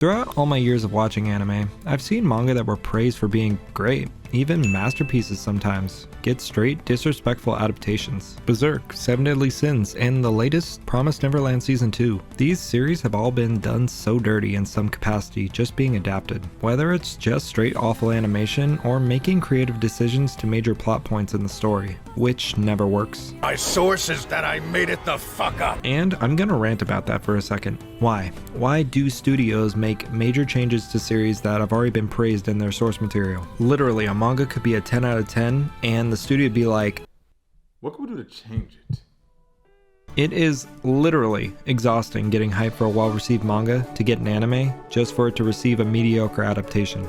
Throughout all my years of watching anime, I've seen manga that were praised for being great. Even masterpieces sometimes get straight disrespectful adaptations. Berserk, Seven Deadly Sins, and the latest Promised Neverland Season 2. These series have all been done so dirty in some capacity just being adapted. Whether it's just straight awful animation or making creative decisions to major plot points in the story, which never works. My source is that I made it the fuck up. And I'm gonna rant about that for a second. Why? Why do studios make major changes to series that have already been praised in their source material? Literally, a manga could be a 10 out of 10 and the studio would be like, what can we do to change it? It is literally exhausting getting hyped for a well-received manga to get an anime just for it to receive a mediocre adaptation.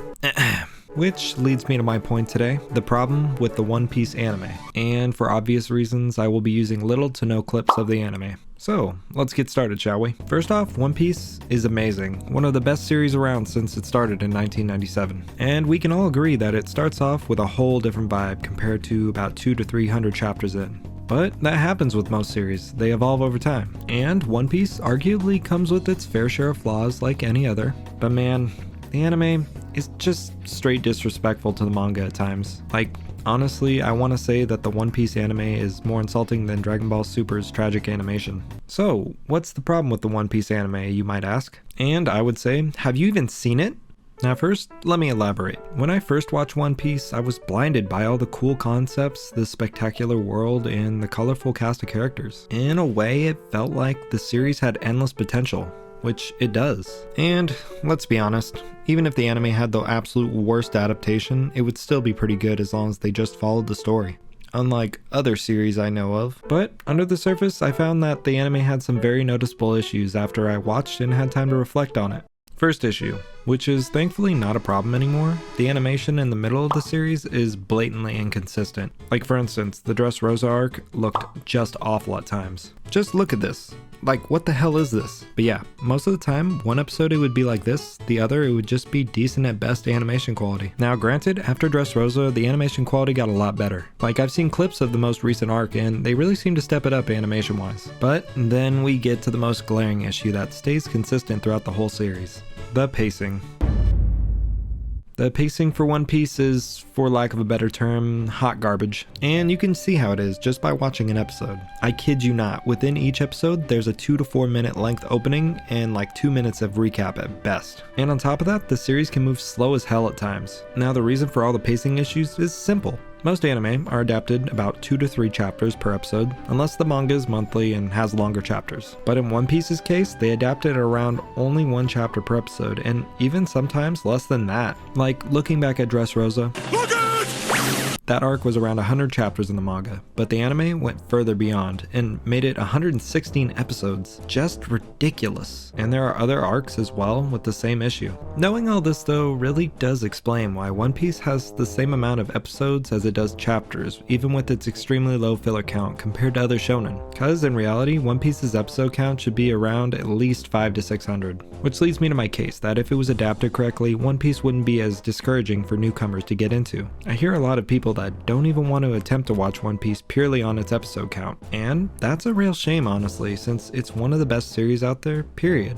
Which leads me to my point today, the problem with the One Piece anime. And for obvious reasons, I will be using little to no clips of the anime. So, let's get started, shall we? First off, One Piece is amazing, one of the best series around since it started in 1997. And we can all agree that it starts off with a whole different vibe compared to about 200 to 300 chapters in. But that happens with most series, they evolve over time. And One Piece arguably comes with its fair share of flaws like any other. But man, the anime is just straight disrespectful to the manga at times. Like, honestly, I want to say that the One Piece anime is more insulting than Dragon Ball Super's tragic animation. So, what's the problem with the One Piece anime, you might ask? And I would say, have you even seen it? Now first, let me elaborate. When I first watched One Piece, I was blinded by all the cool concepts, the spectacular world, and the colorful cast of characters. In a way, it felt like the series had endless potential, which it does. And let's be honest, even if the anime had the absolute worst adaptation, it would still be pretty good as long as they just followed the story, unlike other series I know of. But under the surface, I found that the anime had some very noticeable issues after I watched and had time to reflect on it. First issue, which is thankfully not a problem anymore, the animation in the middle of the series is blatantly inconsistent. Like for instance, the Dressrosa arc looked just awful at times. Just look at this. Like, what the hell is this? But yeah, most of the time, one episode it would be like this, the other it would just be decent at best animation quality. Now granted, after Dressrosa, the animation quality got a lot better. Like, I've seen clips of the most recent arc and they really seem to step it up animation wise. But then we get to the most glaring issue that stays consistent throughout the whole series. The pacing. The pacing for One Piece is, for lack of a better term, hot garbage. And you can see how it is just by watching an episode. I kid you not, within each episode there's a 2 to 4 minute length opening and like 2 minutes of recap at best. And on top of that, the series can move slow as hell at times. Now the reason for all the pacing issues is simple. Most anime are adapted about 2 to 3 chapters per episode, unless the manga is monthly and has longer chapters. But in One Piece's case, they adapted around only 1 chapter per episode, and even sometimes less than that. Like, looking back at Dressrosa, that arc was around 100 chapters in the manga, but the anime went further beyond and made it 116 episodes. Just ridiculous. And there are other arcs as well with the same issue. Knowing all this though really does explain why One Piece has the same amount of episodes as it does chapters, even with its extremely low filler count compared to other shonen. Cause in reality, One Piece's episode count should be around at least 500 to 600. Which leads me to my case that if it was adapted correctly, One Piece wouldn't be as discouraging for newcomers to get into. I hear a lot of people that don't even want to attempt to watch One Piece purely on its episode count. And that's a real shame honestly, since it's one of the best series out there, period.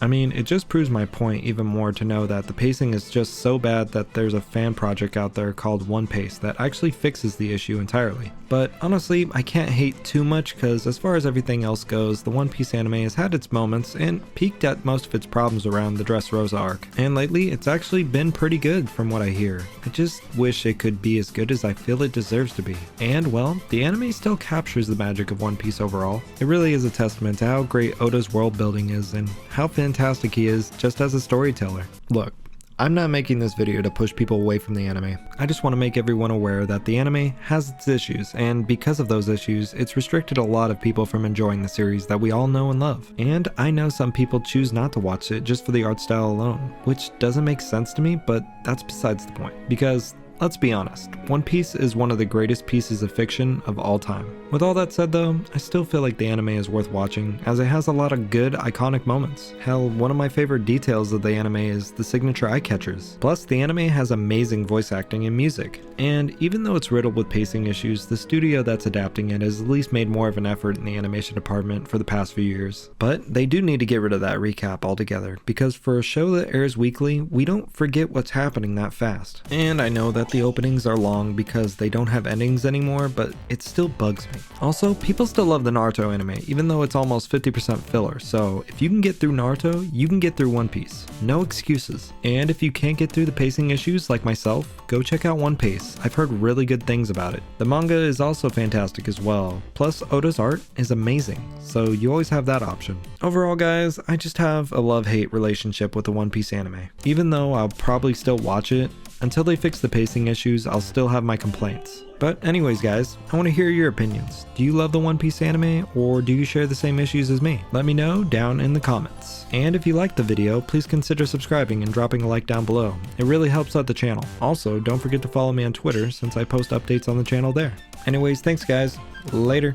I mean, it just proves my point even more to know that the pacing is just so bad that there's a fan project out there called One Pace that actually fixes the issue entirely. But honestly, I can't hate too much because as far as everything else goes, the One Piece anime has had its moments and peaked at most of its problems around the Dressrosa arc. And lately, it's actually been pretty good from what I hear. I just wish it could be as good as I feel it deserves to be. And well, the anime still captures the magic of One Piece overall. It really is a testament to how great Oda's world building is and how fantastic he is just as a storyteller. Look, I'm not making this video to push people away from the anime. I just want to make everyone aware that the anime has its issues, and because of those issues, it's restricted a lot of people from enjoying the series that we all know and love. And I know some people choose not to watch it just for the art style alone, which doesn't make sense to me, but that's besides the point. Because let's be honest, One Piece is one of the greatest pieces of fiction of all time. With all that said though, I still feel like the anime is worth watching as it has a lot of good iconic moments. Hell, one of my favorite details of the anime is the signature eye catchers. Plus, the anime has amazing voice acting and music. And even though it's riddled with pacing issues, the studio that's adapting it has at least made more of an effort in the animation department for the past few years. But they do need to get rid of that recap altogether, because for a show that airs weekly, we don't forget what's happening that fast. And I know that the openings are long because they don't have endings anymore, but it still bugs me. Also, people still love the Naruto anime, even though it's almost 50% filler, so if you can get through Naruto, you can get through One Piece. No excuses. And if you can't get through the pacing issues like myself, go check out One Piece. I've heard really good things about it. The manga is also fantastic as well, plus Oda's art is amazing, so you always have that option. Overall guys, I just have a love-hate relationship with the One Piece anime. Even though I'll probably still watch it, until they fix the pacing issues, I'll still have my complaints. But anyways guys, I want to hear your opinions. Do you love the One Piece anime, or do you share the same issues as me? Let me know down in the comments. And if you liked the video, please consider subscribing and dropping a like down below. It really helps out the channel. Also, don't forget to follow me on Twitter since I post updates on the channel there. Anyways, thanks guys. Later.